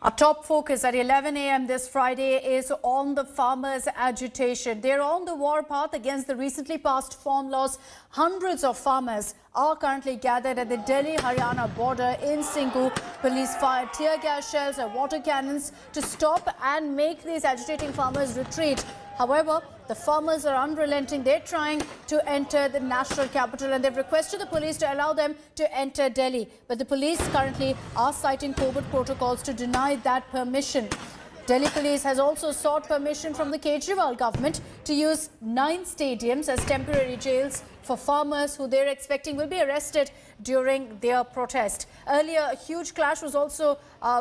Our top focus at 11 a.m. this Friday is on the farmers' agitation. They're on the war path against the recently passed farm laws. Hundreds of farmers are currently gathered at the Delhi-Haryana border in Singhu. Police fired tear gas shells and water cannons to stop and make these agitating farmers retreat. However, the farmers are unrelenting. They're trying to enter the national capital and they've requested the police to allow them to enter Delhi. But the police currently are citing COVID protocols to deny that permission. Delhi police has also sought permission from the Kejriwal government to use 9 stadiums as temporary jails for farmers who they're expecting will be arrested during their protest. Earlier, a huge clash was also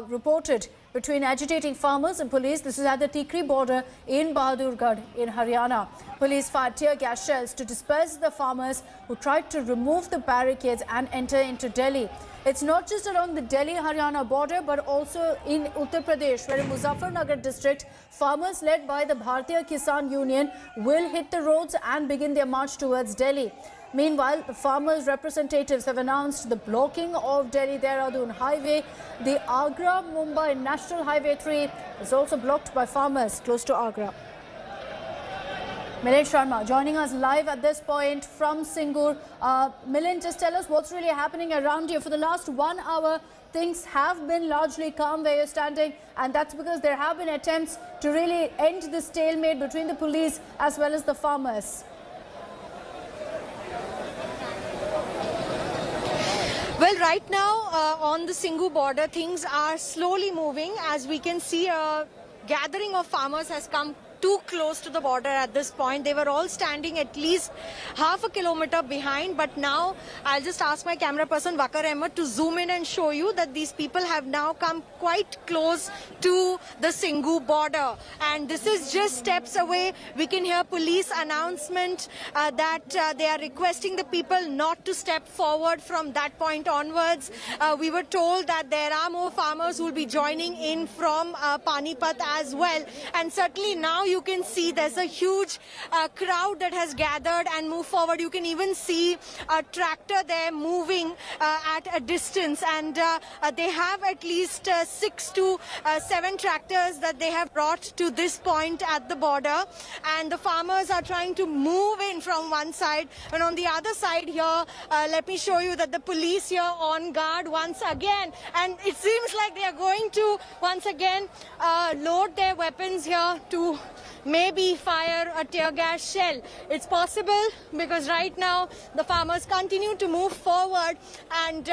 reported between agitating farmers and police. This is at the Tikri border in Bahadurgarh in Haryana. Police fired tear gas shells to disperse the farmers who tried to remove the barricades and enter into Delhi. It's not just along the Delhi-Haryana border but also in Uttar Pradesh, where in Muzaffarnagar district, farmers led by the Bharatiya Kisan Union will hit the roads and begin their march towards Delhi. Meanwhile, the farmers' representatives have announced the blocking of Delhi-Dehradun highway. The Agra-Mumbai National Highway 3 is also blocked by farmers close to Agra. Milind Sharma joining us live at this point from Singur. Milind, just tell us what's really happening around you. For the last 1 hour, things have been largely calm where you're standing, and that's because there have been attempts to really end the stalemate between the police as well as the farmers. Well, right now on the Singhu border, things are slowly moving. As we can see, a gathering of farmers has come too close to the border at this point. They were all standing at least half a kilometer behind, but now I'll just ask my camera person Wakar Ahmed to zoom in and show you that these people have now come quite close to the Singhu border, and this is just steps away. We can hear police announcement that they are requesting the people not to step forward from that point onwards. We were told that there are more farmers who will be joining in from Panipat as well, and certainly now you can see there's a huge crowd that has gathered and moved forward. You can even see a tractor there moving at a distance, and they have at least 6 to 7 tractors that they have brought to this point at the border, and the farmers are trying to move in from one side. And on the other side here, let me show you that the police here on guard once again, and it seems like they are going to once again load their weapons here to maybe fire a tear gas shell. It's possible because right now the farmers continue to move forward and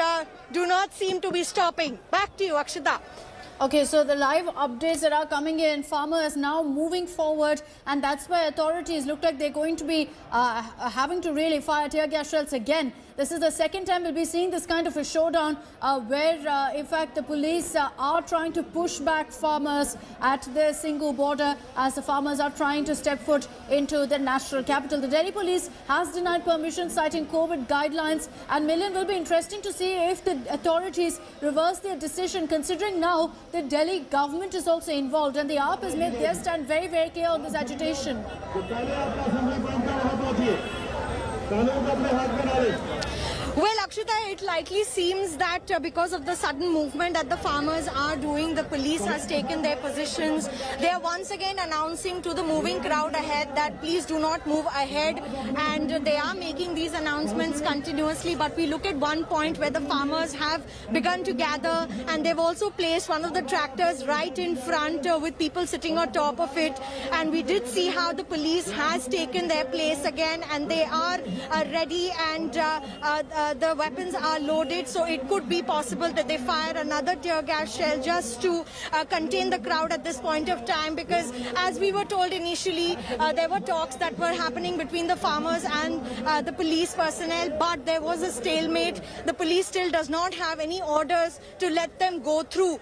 do not seem to be stopping. Back to you, Akshita. Okay, so the live updates that are coming in, farmers now moving forward, and that's why authorities look like they're going to be having to really fire tear gas shells again. This is the second time we'll be seeing this kind of a showdown where, in fact, the police are trying to push back farmers at the Singhu border as the farmers are trying to step foot into the national capital. The Delhi police has denied permission, citing COVID guidelines. And Milind, will be interesting to see if the authorities reverse their decision, considering now the Delhi government is also involved and the AAP has made their stand very, very clear on this agitation. Well, Akshita, it likely seems that because of the sudden movement that the farmers are doing, the police has taken their positions. They are once again announcing to the moving crowd ahead that please do not move ahead, and they are making these announcements continuously. But we look at one point where the farmers have begun to gather, and they've also placed one of the tractors right in front with people sitting on top of it. And we did see how the police has taken their place again, and they are ready, and the weapons are loaded, so it could be possible that they fire another tear gas shell just to contain the crowd at this point of time, because as we were told initially, there were talks that were happening between the farmers and the police personnel, but there was a stalemate. The police still does not have any orders to let them go through.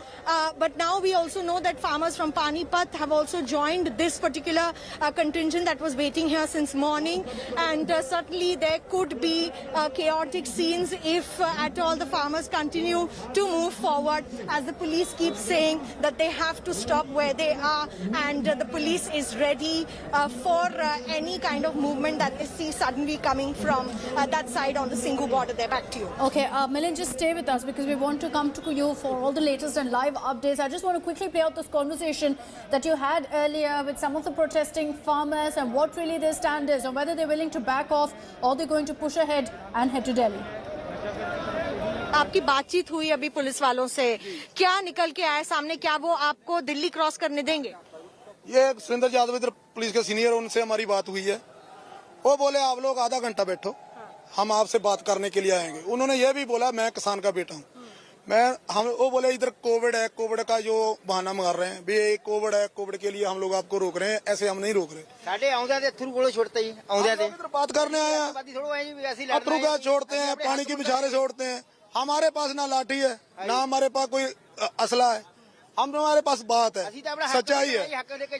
But now we also know that farmers from Panipat have also joined this particular contingent that was waiting here since morning, and certainly there could be chaotic scenes happens if at all the farmers continue to move forward, as the police keep saying that they have to stop where they are, and the police is ready for any kind of movement that they see suddenly coming from that side on the Singhu border. There, back to you. Okay, Milind, just stay with us because we want to come to you for all the latest and live updates. I just want to quickly play out this conversation that you had earlier with some of the protesting farmers and what really their stand is, and whether they're willing to back off or they're going to push ahead and head to Delhi. आपकी बातचीत हुई अभी police वालों से, क्या निकल के आए सामने? क्या वो आपको दिल्ली क्रॉस करने देंगे? ये सुरेंद्र यादव इधर पुलिस के सीनियर, उनसे हमारी बात हुई है। वो बोले आप लोग आधा घंटा बैठो, हम आपसे बात करने के लिए आएंगे। उन्होंने ये भी बोला मैं किसान का बेटा हूँ। वो बोले इधर कोविड है, कोविड का जो बहाना मार रहे हैं, भी कोविड है, कोविड के लिए हम लोग आपको रोक रहे हैं, ऐसे हम नहीं रोक रहे। साढ़े आउंदा दे थ्रू गोलो छोड़ते ही आउंदा दे इधर बात करने आए हैं, अथरू का छोड़ते हैं, पानी की बिछारे छोड़ते हैं। हमारे पास ना लाठी है ना हमारे पास कोई असला है, हमारे पास बात है, सच्चाई है।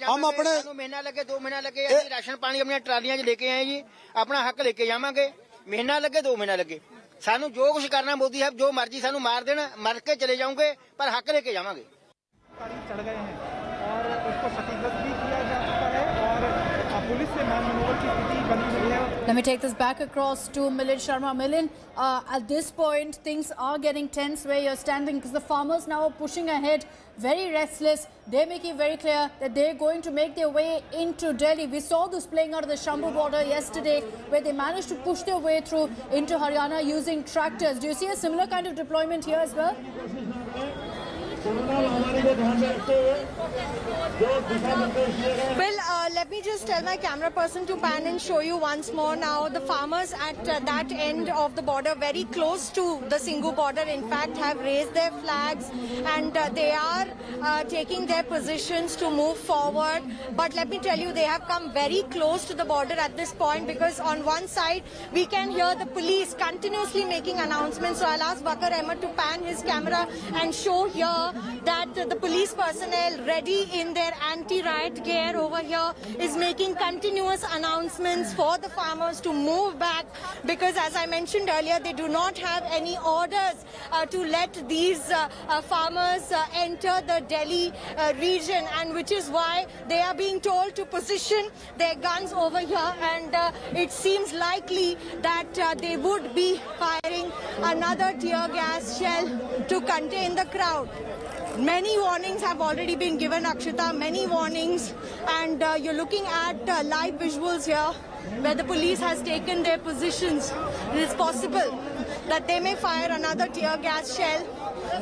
हम अपने महीना लगे 2 महीना लगे राशन पानी अपनी ट्रालियां लेके आए जी, अपना हक लेके जावांगे। महीना लगे 2 महीना लगे, सानू जो कुछ करना मोदी साहब जो मर्जी सानू मार देना, मर के चले जाऊंगे पर हक लेके जावांगे। चढ़ गए हैं और उसको क्षतिग्रस्त भी किया जा चुका है और पुलिस से मान मनोबल की स्थिति बनी हुई है। Let me take this back across to Milind Sharma. Milind, at this point, things are getting tense where you're standing because the farmers now are pushing ahead, very restless. They're making very clear that they're going to make their way into Delhi. We saw this playing out of the Shambhu border yesterday where they managed to push their way through into Haryana using tractors. Do you see a similar kind of deployment here as well? Well, let me just tell my camera person to pan and show you once more now. The farmers at that end of the border, very close to the Singhu border, in fact, have raised their flags and they are taking their positions to move forward. But let me tell you, they have come very close to the border at this point because on one side, we can hear the police continuously making announcements. So I'll ask Bakar Ahmed to pan his camera and show here that the police personnel ready in their anti-riot gear over here is making continuous announcements for the farmers to move back because, as I mentioned earlier, they do not have any orders to let these farmers enter the Delhi region, and which is why they are being told to position their guns over here, and it seems likely that they would be firing another tear gas shell to contain the crowd. Many warnings have already been given, Akshita, many warnings, and you're looking at live visuals here where the police has taken their positions. It is possible that they may fire another tear gas shell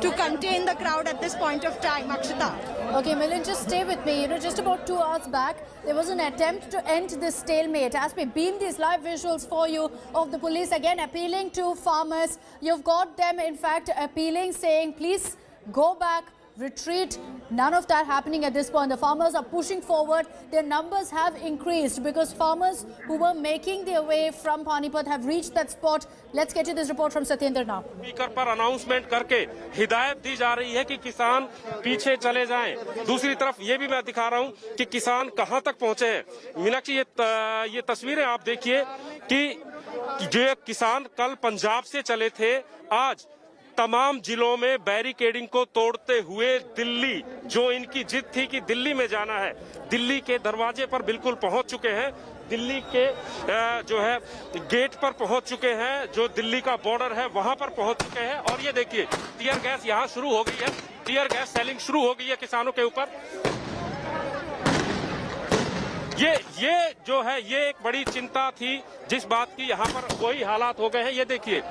to contain the crowd at this point of time, Akshita. Okay, Milind, just stay with me. You know, just about 2 hours back, there was an attempt to end this stalemate. As we beam these live visuals for you of the police again appealing to farmers. You've got them, in fact, appealing, saying, please go back, retreat. None of that happening at this point. The farmers are pushing forward. Their numbers have increased because farmers who were making their way from Panipat have reached that spot. Let's get you this report from Satyendra now. Speaker पर announcement करके हिदायत दी जा रही है कि किसान पीछे चले जाएं। दूसरी तरफ ये भी मैं दिखा रहा हूं कि किसान कहां तक पहुंचे हैं। मीनाक्षी, ये तस्वीरें आप देखिए कि जो किसान कल पंजाब से चले थे, आज तमाम जिलों में बैरिकेडिंग को तोड़ते हुए दिल्ली, जो इनकी जिद थी कि दिल्ली में जाना है, दिल्ली के दरवाजे पर बिल्कुल पहुंच चुके हैं। दिल्ली के जो है गेट पर पहुंच चुके हैं, जो दिल्ली का बॉर्डर है वहां पर पहुंच चुके हैं। और ये देखिए टीयर गैस यहां शुरू हो गई है, टीयर गैस सेलिंग शुरू हो गई है किसानों के ऊपर। ये जो है ये एक बड़ी चिंता थी जिस बात की, यहाँ पर वही हालात हो गए हैं। ये देखिए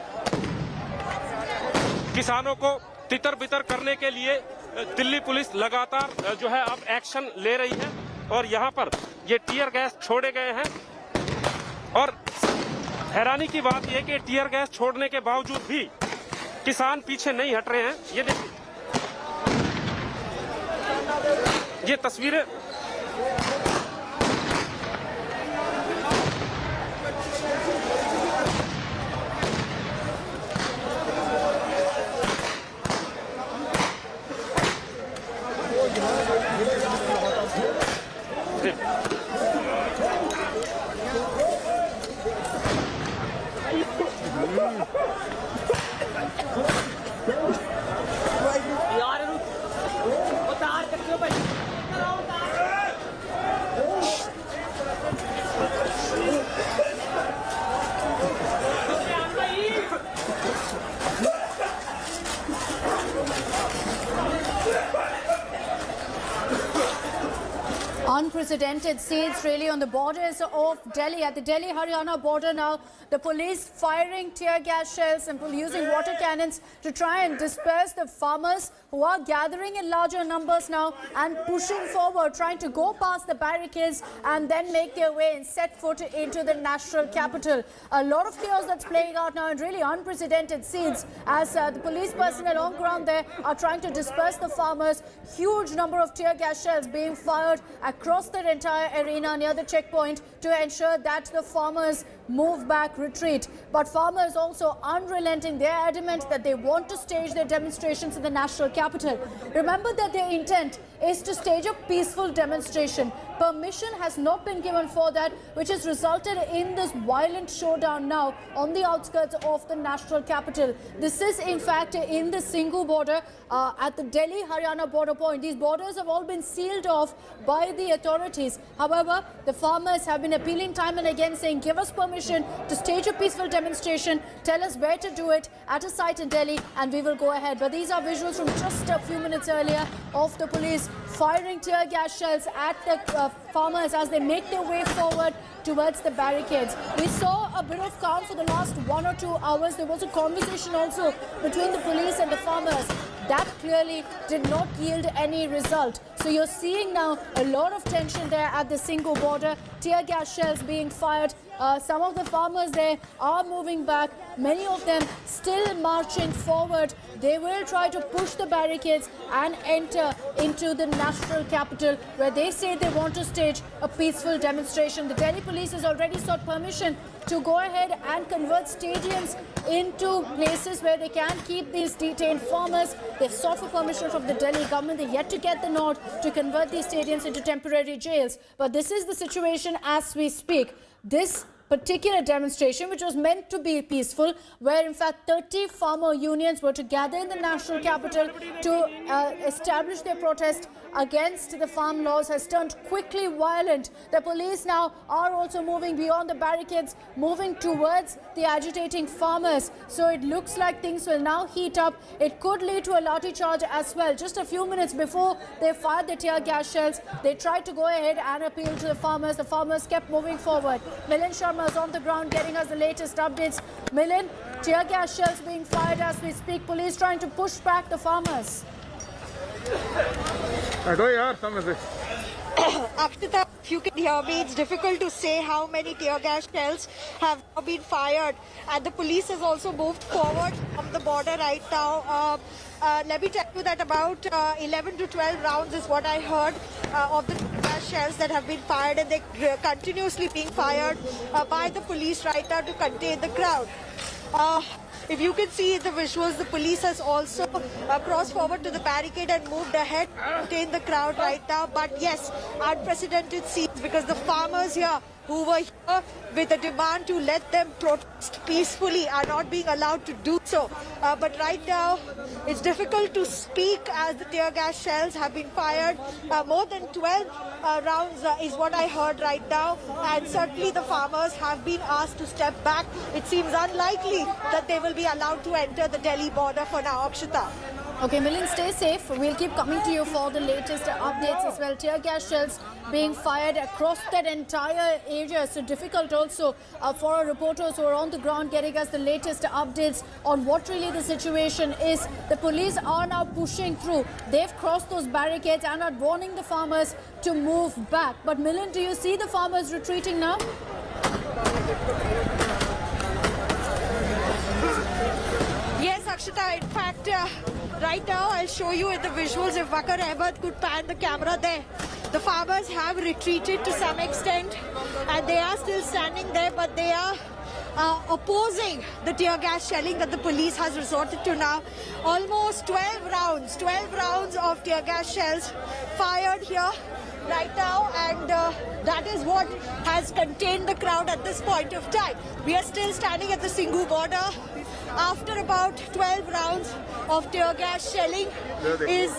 किसानों को तितर बितर करने के लिए दिल्ली पुलिस लगातार जो है अब एक्शन ले रही है और यहाँ पर ये टीयर गैस छोड़े गए हैं। और हैरानी की बात यह कि टीयर गैस छोड़ने के बावजूद भी किसान पीछे नहीं हट रहे हैं। ये देखिए ये तस्वीरें Unprecedented scenes really on the borders of Delhi. At the Delhi-Haryana border now, the police firing tear gas shells and using water cannons to try and disperse the farmers who are gathering in larger numbers now and pushing forward, trying to go past the barricades and then make their way and set foot into the national capital. A lot of chaos that's playing out now and really unprecedented scenes as the police personnel on ground there are trying to disperse the farmers. Huge number of tear gas shells being fired across the entire arena near the checkpoint to ensure that the farmers move back, retreat. But farmers also unrelenting. They're adamant that they want to stage their demonstrations in the national capital. Remember that their intent is to stage a peaceful demonstration. Permission has not been given for that, which has resulted in this violent showdown now on the outskirts of the national capital. This is in fact in the Singhu border at the Delhi-Haryana border point. These borders have all been sealed off by the authorities. However, the farmers have been appealing time and again saying, give us permission to stage a peaceful demonstration, tell us where to do it at a site in Delhi and we will go ahead. But these are visuals from just a few minutes earlier of the police firing tear gas shells at the farmers as they make their way forward towards the barricades. We saw a bit of calm for the last 1 or 2 hours. There was a conversation also between the police and the farmers. That clearly did not yield any result. So you're seeing now a lot of tension there at the Singhu border. Tear gas shells being fired. Some of the farmers there are moving back. Many of them still marching forward. They will try to push the barricades and enter into the national capital where they say they want to stage a peaceful demonstration. The Delhi police has already sought permission to go ahead and convert stadiums into places where they can keep these detained farmers. They've sought for permission from the Delhi government. They're yet to get the nod to convert these stadiums into temporary jails. But this is the situation as we speak. This particular demonstration, which was meant to be peaceful, where in fact 30 farmer unions were to gather in the national capital to establish their protest against the farm laws, has turned quickly violent. The police now are also moving beyond the barricades, moving towards the agitating farmers. So it looks like things will now heat up. It could lead to a lathi charge as well. Just a few minutes before they fired the tear gas shells, they tried to go ahead and appeal to the farmers. The farmers kept moving forward. Milind Sharma is on the ground getting us the latest updates. Milind, tear gas shells being fired as we speak. Police trying to push back the farmers. Akshita, if you can hear me, it's difficult to say how many tear gas shells have now been fired. And the police has also moved forward from the border right now. Let me tell you that about 11 to 12 rounds is what I heard of the tear gas shells that have been fired, and they're continuously being fired by the police right now to contain the crowd. If you can see in the visuals, the police has also crossed forward to the barricade and moved ahead to contain the crowd right now. But yes, unprecedented scenes because the farmers here who were here with a demand to let them protest peacefully are not being allowed to do so. But right now, it's difficult to speak as the tear gas shells have been fired. More than 12 rounds is what I heard right now. And certainly the farmers have been asked to step back. It seems unlikely that they will be allowed to enter the Delhi border for now. Akshita. Okay, Milind, stay safe. We'll keep coming to you for the latest updates as well. Tear gas shells being fired across that entire area. So difficult also for our reporters who are on the ground getting us the latest updates on what really the situation is. The police are now pushing through. They've crossed those barricades and are warning the farmers to move back. But Milind, do you see the farmers retreating now? Yes, Akshita, in fact, right now I'll show you in the visuals if Wakar Ahmed could pan the camera there. The farmers have retreated to some extent and they are still standing there, but they are opposing the tear gas shelling that the police has resorted to now. Almost 12 rounds of tear gas shells fired here right now, and that is what has contained the crowd at this point of time. We are still standing at the Singhu border. After about 12 rounds of tear gas shelling is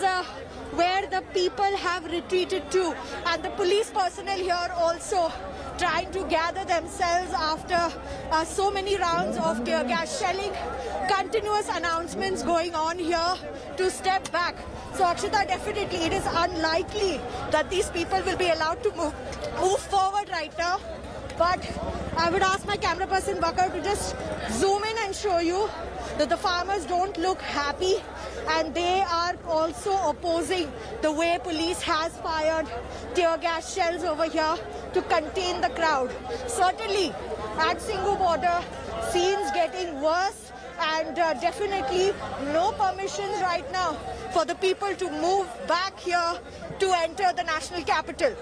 where the people have retreated to, and the police personnel here also trying to gather themselves after so many rounds of tear gas shelling. Continuous announcements going on here to step back. So Akshita, definitely it is unlikely that these people will be allowed to move forward right now. But I would ask my camera person Bakar to just zoom in and show you that the farmers don't look happy, and they are also opposing the way police has fired tear gas shells over here to contain the crowd. Certainly at Singhu border, scenes getting worse, and definitely no permissions right now for the people to move back here to enter the national capital.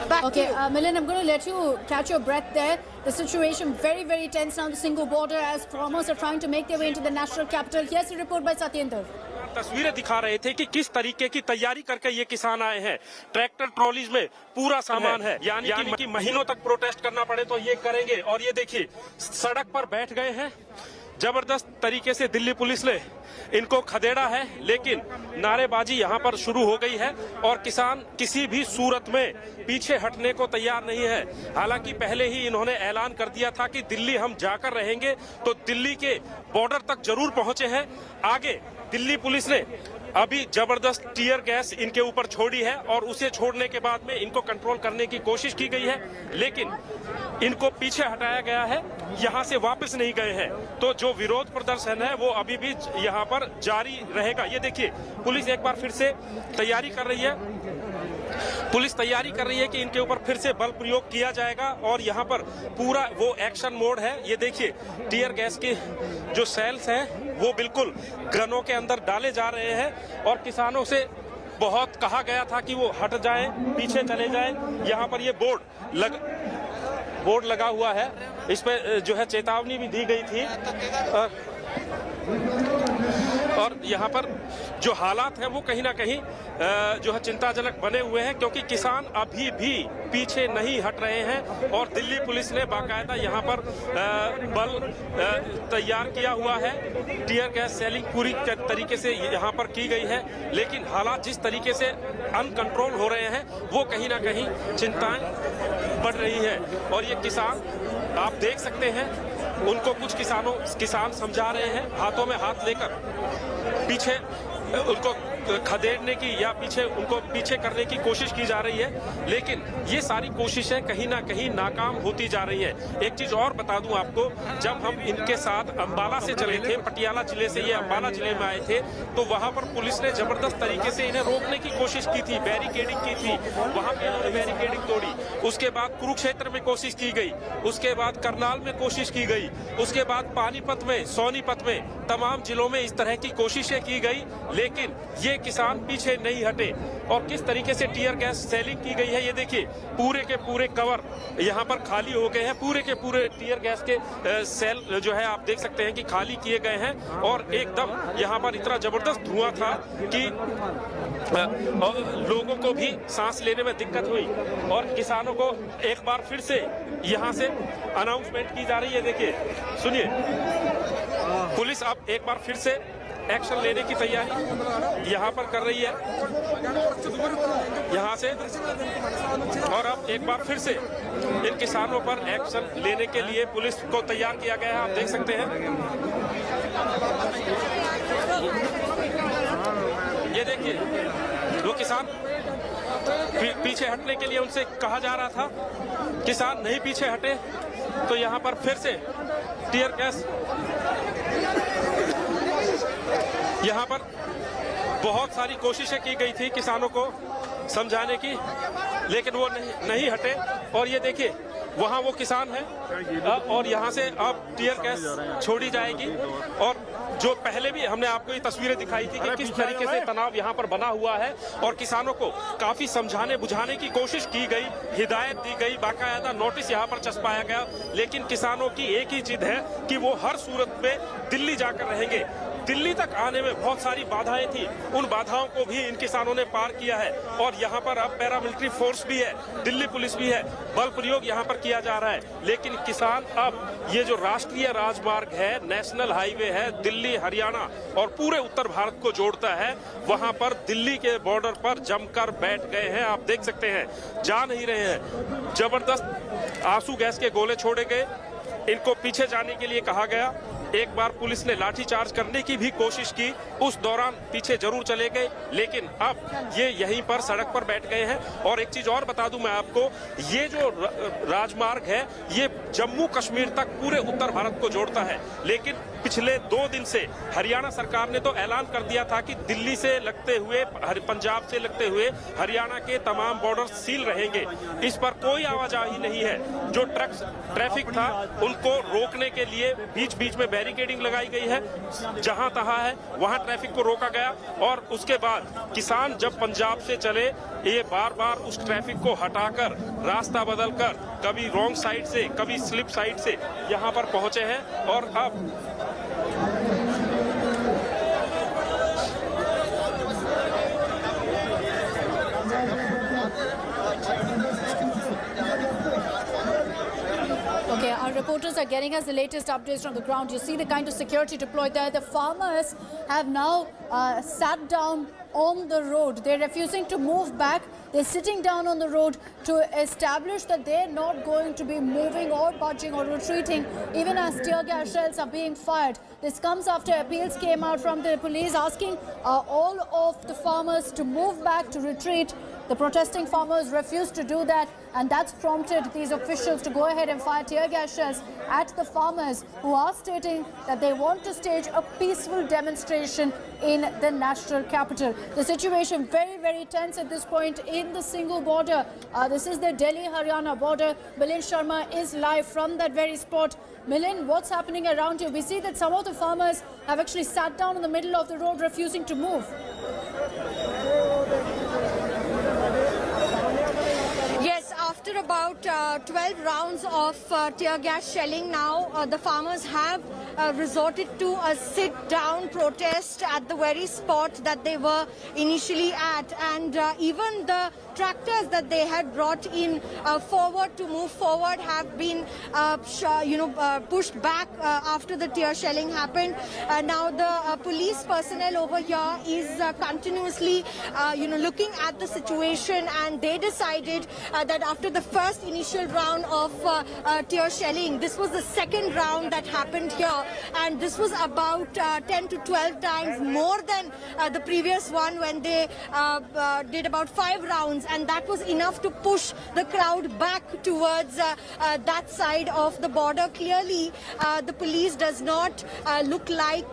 Back Okay, to you. Milind, I'm going to let you catch your breath there. The situation very, very tense now on the Singhu border as farmers are trying to make their way into the national capital. Here's a report by Satyendra. तस्वीरें दिखा रहे थे कि किस तरीके की तैयारी करके ये किसान आए हैं। ट्रैक्टर ट्रॉलीज में पूरा सामान है, यानी कि महीनों तक प्रोटेस्ट करना पड़े तो ये करेंगे। और ये देखिए सड़क पर बैठ गए हैं। जबरदस्त तरीके से दिल्ली पुलिस ने इनको खदेड़ा है, लेकिन नारेबाजी यहाँ पर शुरू हो गई है और किसान किसी भी सूरत में पीछे हटने को तैयार नहीं है। हालांकि पहले ही इन्होंने ऐलान कर दिया था कि दिल्ली हम जाकर रहेंगे, तो दिल्ली के बॉर्डर तक जरूर पहुंचे हैं। आगे दिल्ली पुलिस ने अभी जबरदस्त टीयर गैस इनके ऊपर छोड़ी है और उसे छोड़ने के बाद में इनको कंट्रोल करने की कोशिश की गई है, लेकिन इनको पीछे हटाया गया है, यहाँ से वापस नहीं गए हैं। तो जो विरोध प्रदर्शन है वो अभी भी यहाँ पर जारी रहेगा। ये देखिए पुलिस एक बार फिर से तैयारी कर रही है। पुलिस तैयारी कर रही है कि इनके ऊपर फिर से बल प्रयोग किया जाएगा और यहाँ पर पूरा वो एक्शन मोड है। ये देखिए टीयर गैस के जो सेल्स हैं वो बिल्कुल गनों के अंदर डाले जा रहे हैं और किसानों से बहुत कहा गया था कि वो हट जाएं, पीछे चले जाएं। यहाँ पर ये बोर्ड लगा हुआ है, इस पे जो है चेतावनी भी दी गई थी। और यहाँ पर जो हालात हैं वो कहीं ना कहीं जो है चिंताजनक बने हुए हैं, क्योंकि किसान अभी भी पीछे नहीं हट रहे हैं और दिल्ली पुलिस ने बाकायदा यहाँ पर बल तैयार किया हुआ है। टीयर गैस सेलिंग पूरी तरीके से यहाँ पर की गई है, लेकिन हालात जिस तरीके से अनकंट्रोल हो रहे हैं वो कहीं ना कहीं चिंताएं बढ़ रही है। और ये किसान आप देख सकते हैं, उनको कुछ किसान समझा रहे हैं, हाथों में हाथ लेकर पीछे उनको खदेड़ने की या उनको पीछे करने की कोशिश की जा रही है, लेकिन ये सारी कोशिशें कहीं ना कहीं नाकाम होती जा रही है। एक चीज और बता दूं आपको, जब हम इनके साथ अंबाला से चले थे, पटियाला जिले से ये अंबाला जिले में आए थे, तो वहां पर पुलिस ने जबरदस्त तरीके से इन्हें रोकने की कोशिश की थी, बैरिकेडिंग की थी, वहां पे इन्होंने बैरिकेडिंग तोड़ी। उसके बाद कुरुक्षेत्र में कोशिश की गई, उसके बाद करनाल में कोशिश की गई, उसके बाद पानीपत में, सोनीपत में, तमाम जिलों में इस तरह की कोशिशें की गई, लेकिन ये किसान पीछे नहीं हटे। और किस तरीके से टीयर गैस सेलिंग की गई है, ये देखिए पूरे के पूरे कवर यहाँ पर खाली हो गए हैं, पूरे के पूरे टीयर गैस के सेल जो है आप देख सकते हैं कि खाली किए गए हैं। और एकदम यहाँ पर इतना जबरदस्त धुआं था कि लोगों को भी सांस लेने में दिक्कत हुई। और किसानों को एक बार फिर से यहाँ से अनाउंसमेंट की जा रही है। देखिए सुनिए, पुलिस अब एक बार फिर से एक्शन लेने की तैयारी यहाँ पर कर रही है, यहाँ से। और अब एक बार फिर से इन किसानों पर एक्शन लेने के लिए पुलिस को तैयार किया गया है, आप देख सकते हैं। ये देखिए वो किसान पीछे हटने के लिए उनसे कहा जा रहा था, किसान नहीं पीछे हटे, तो यहाँ पर फिर से टीयर गैस, यहाँ पर बहुत सारी कोशिशें की गई थी किसानों को समझाने की, लेकिन वो नहीं हटे। और ये देखिए वहाँ वो किसान है और यहाँ से अब टीयर गैस छोड़ी जाएगी। और जो पहले भी हमने आपको ये तस्वीरें दिखाई थी कि किस तरीके से तनाव यहाँ पर बना हुआ है और किसानों को काफी समझाने बुझाने की कोशिश की गई, हिदायत दी गई, बाकायदा नोटिस यहाँ पर चस्पाया गया, लेकिन किसानों की एक ही जिद है कि वो हर सूरत में दिल्ली जाकर रहेंगे। दिल्ली तक आने में बहुत सारी बाधाएं थी, उन बाधाओं को भी इन किसानों ने पार किया है। और यहाँ पर अब पैरामिलिट्री फोर्स भी है, दिल्ली पुलिस भी है, बल प्रयोग यहाँ पर किया जा रहा है। लेकिन किसान अब ये जो राष्ट्रीय राजमार्ग है, नेशनल हाईवे है, दिल्ली हरियाणा और पूरे उत्तर भारत को जोड़ता है, वहां पर दिल्ली के बॉर्डर पर जमकर बैठ गए हैं। आप देख सकते हैं, जा नहीं रहे हैं। जबरदस्त आंसू गैस के गोले छोड़े गए, इनको पीछे जाने के लिए कहा गया। एक बार पुलिस ने लाठीचार्ज करने की भी कोशिश की, उस दौरान पीछे जरूर चले गए, लेकिन अब ये यहीं पर सड़क पर बैठ गए हैं। और एक चीज और बता दूं मैं आपको, ये जो राजमार्ग है ये जम्मू कश्मीर तक पूरे उत्तर भारत को जोड़ता है। लेकिन पिछले 2 दिन से हरियाणा सरकार ने तो ऐलान कर दिया था कि दिल्ली से लगते हुए, पंजाब से लगते हुए हरियाणा के तमाम बॉर्डर सील रहेंगे। इस पर कोई आवाजाही नहीं है। जो ट्रैफिक था उनको रोकने के लिए बीच बीच में बैरिकेडिंग लगाई गई है, जहां तहां है वहां ट्रैफिक को रोका गया। और उसके बाद किसान जब पंजाब से चले, ये बार बार उस ट्रैफिक को हटाकर, रास्ता बदलकर, कभी रॉन्ग साइड से, कभी स्लिप साइड से यहाँ पर पहुंचे हैं। और अब Okay, our reporters are getting us the latest updates from the ground. You see the kind of security deployed there. The farmers have now sat down on the road. They're refusing to move back. They're sitting down on the road to establish that they're not going to be moving or budging or retreating, even as tear gas shells are being fired. This comes after appeals came out from the police asking all of the farmers to move back, to retreat. The protesting farmers refused to do that, and that's prompted these officials to go ahead and fire tear gas shells at the farmers, who are stating that they want to stage a peaceful demonstration in the national capital. The situation very, very tense at this point in the Singhu border. This is the Delhi-Haryana border. Milind Sharma is live from that very spot. Milind, what's happening around you? We see that some of the farmers have actually sat down in the middle of the road, refusing to move. Yes, after about 12 rounds of tear gas shelling, now the farmers have resorted to a sit-down protest at the very spot that they were initially at, and even the tractors that they had brought in forward to move forward have been pushed back after the tear shelling happened. Now the police personnel over here is continuously looking at the situation, and they decided that after the first initial round of tear shelling, this was the second round that happened here, and this was about 10 to 12 times more than the previous one, when they did about 5 rounds, and that was enough to push the crowd back towards that side of the border. Clearly, the police does not look like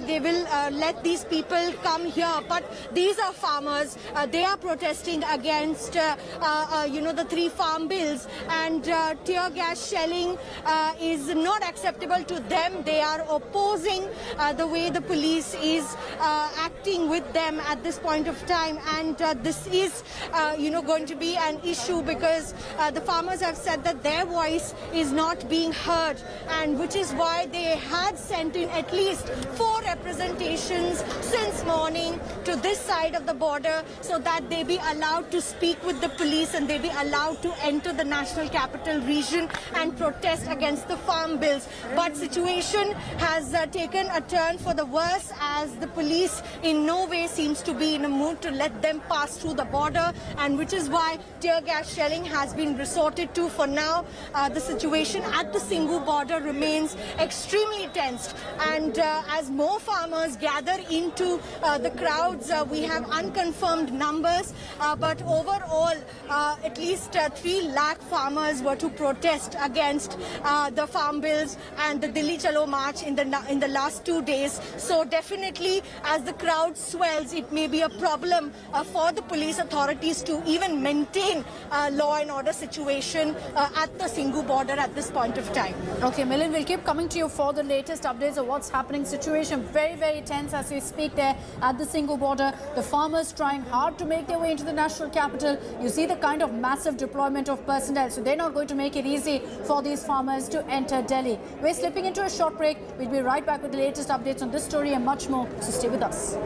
they will let these people come here, but these are farmers. They are protesting against the 3 farm bills, and tear gas shelling is not acceptable to them. They are opposing the way the police is acting with them at this point of time, and this is going to be an issue, because the farmers have said that their voice is not being heard, and which is why they had sent in at least 4 representations since morning to this side of the border, so that they be allowed to speak with the police and they be allowed to enter the national capital region and protest against the farm bills. But situation has taken a turn for the worse, as the police in no way seems to be in a mood to let them pass through the border, and which is why tear gas shelling has been resorted to. For now, the situation at the Singhu border remains extremely tensed, and as more farmers gather into the crowds, we have unconfirmed numbers, but overall at least 3 lakh farmers were to protest against the farm bills and the Delhi Chalo march in the last 2 days. So definitely, as the crowd swells, it may be a problem for the police authorities to even maintain law and order situation at the Singhu border at this point of time. Okay, Milind, we'll keep coming to you for the latest updates of what's happening. Situation very, very tense as we speak there at the Singhu border. The farmers trying hard to make their way into the national capital. You see the kind of massive deployment of personnel, so they're not going to make it easy for these farmers to enter Delhi. We're slipping into a a short break. We'll be right back with the latest updates on this story and much more. So stay with us.